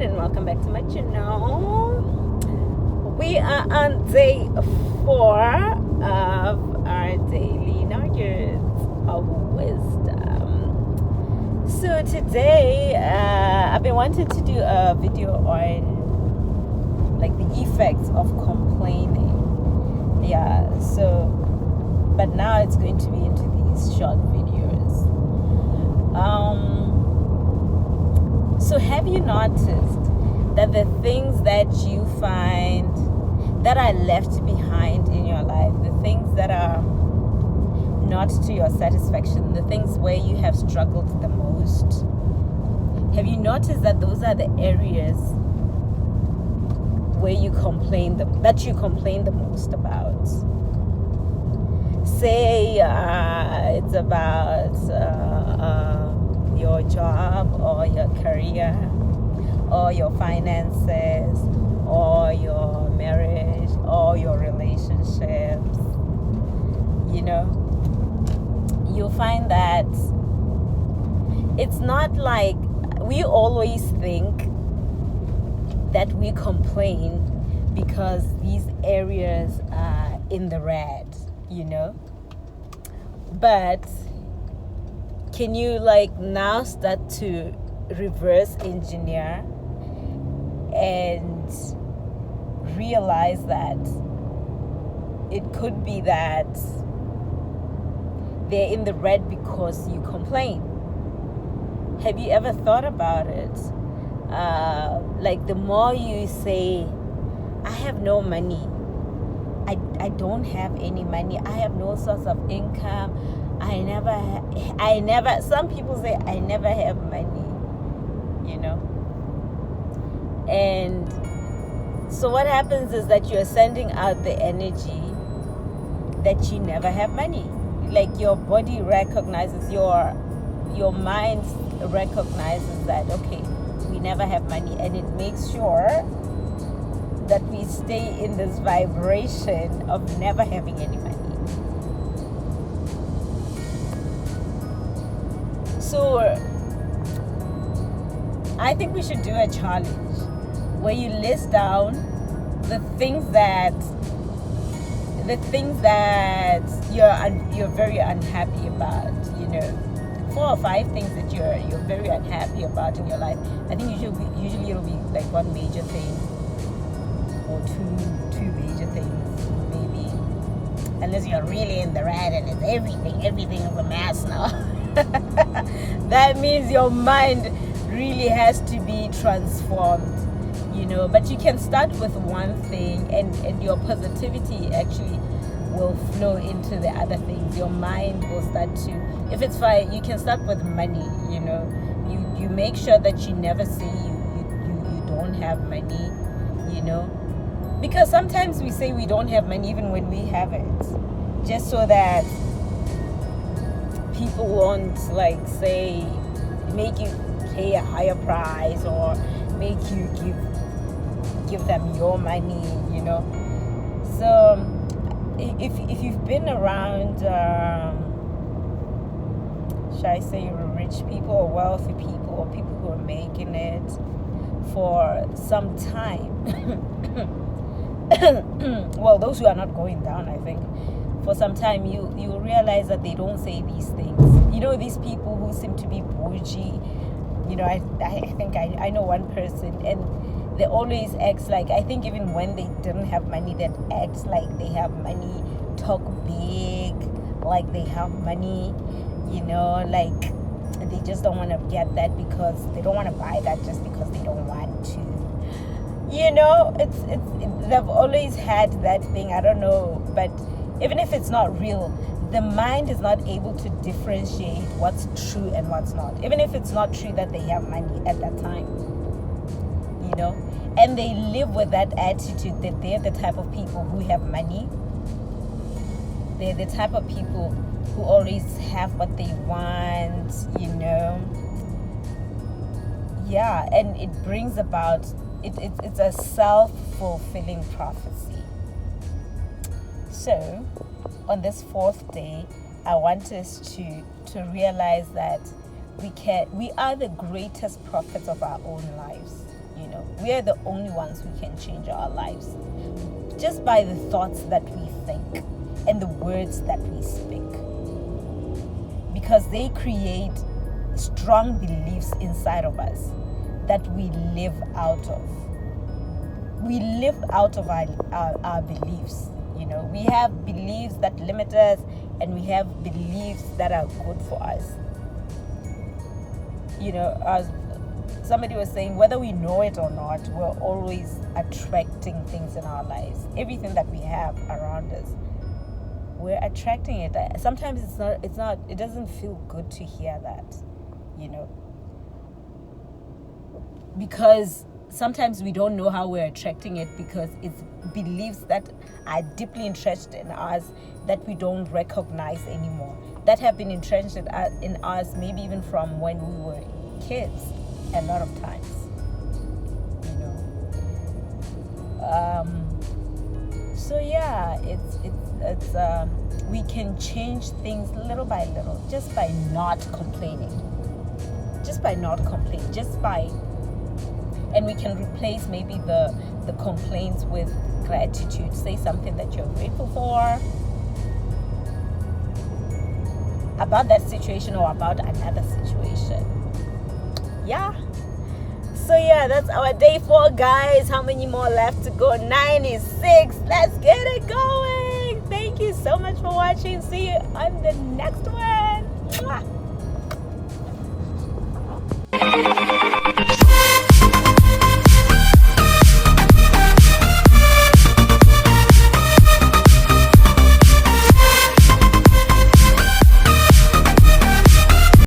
everyone, and welcome back to my channel. We are on day 4 of our daily nuggets of wisdom. So today I've been wanting to do a video on like the effects of complaining. But now it's going to be into these short videos. So have you noticed that the things that you find that are left behind in your life, the things that are not to your satisfaction, the things where you have struggled the most, have you noticed that those are the areas where you complain the most about? Say it's about your job or your career or your finances or your marriage or your relationships. You'll find that it's not like we always think that we complain because these areas are in the red, but can you now start to reverse engineer and realize that it could be that they're in the red because you complain? Have you ever thought about it? The more you say, I have no money, I don't have any money, I have no source of income, some people say I never have money, and so what happens is that you're sending out the energy that you never have money. Your body recognizes, your mind recognizes that, okay, we never have money, and it makes sure that we stay in this vibration of never having any money. So I think we should do a challenge where you list down the things that you're very unhappy about. 4 or 5 things that you're very unhappy about in your life. I think usually it'll be like one major thing or two major things, maybe, unless you're really in the red and it's everything is a mess now. That means your mind really has to be transformed, but you can start with one thing, and your positivity actually will flow into the other things. Your mind will start to, if it's fine, you can start with money. You make sure that you never say you don't have money, because sometimes we say we don't have money even when we have it, just so that people won't say make you pay a higher price or make you give them your money, So if you've been around, should I say, rich people or wealthy people or people who are making it for some time, well, those who are not going down, I think, for some time, you realize that they don't say these things. These people who seem to be bougie, I think I know one person, and they always act like, I think even when they didn't have money, they act like they have money, talk big, like they have money, they just don't want to get that because they don't want to buy that just because they don't want to. They've always had that thing, I don't know, but even if it's not real, the mind is not able to differentiate what's true and what's not. Even if it's not true that they have money at that time, and they live with that attitude that they're the type of people who have money. They're the type of people who always have what they want, Yeah, and it brings about, it's a self-fulfilling prophecy. So, on this 4th day, I want us to realize that we are the greatest prophets of our own lives. we are the only ones who can change our lives just by the thoughts that we think and the words that we speak, because they create strong beliefs inside of us that we live out of. We live out of our beliefs. We have beliefs that limit us, and we have beliefs that are good for us. As somebody was saying, whether we know it or not, we're always attracting things in our lives. Everything that we have around us, we're attracting it. Sometimes it doesn't feel good to hear that, because sometimes we don't know how we're attracting it, because it's beliefs that are deeply entrenched in us that we don't recognize anymore, that have been entrenched in us maybe even from when we were kids a lot of times. So yeah, it's we can change things little by little just by not complaining, and we can replace maybe the complaints with gratitude. Say something that you're grateful for about that situation or about another situation. Yeah. So yeah, that's our day 4, guys. How many more left to go? 96. Let's get it going. Thank you so much for watching. See you on the next one. Mwah.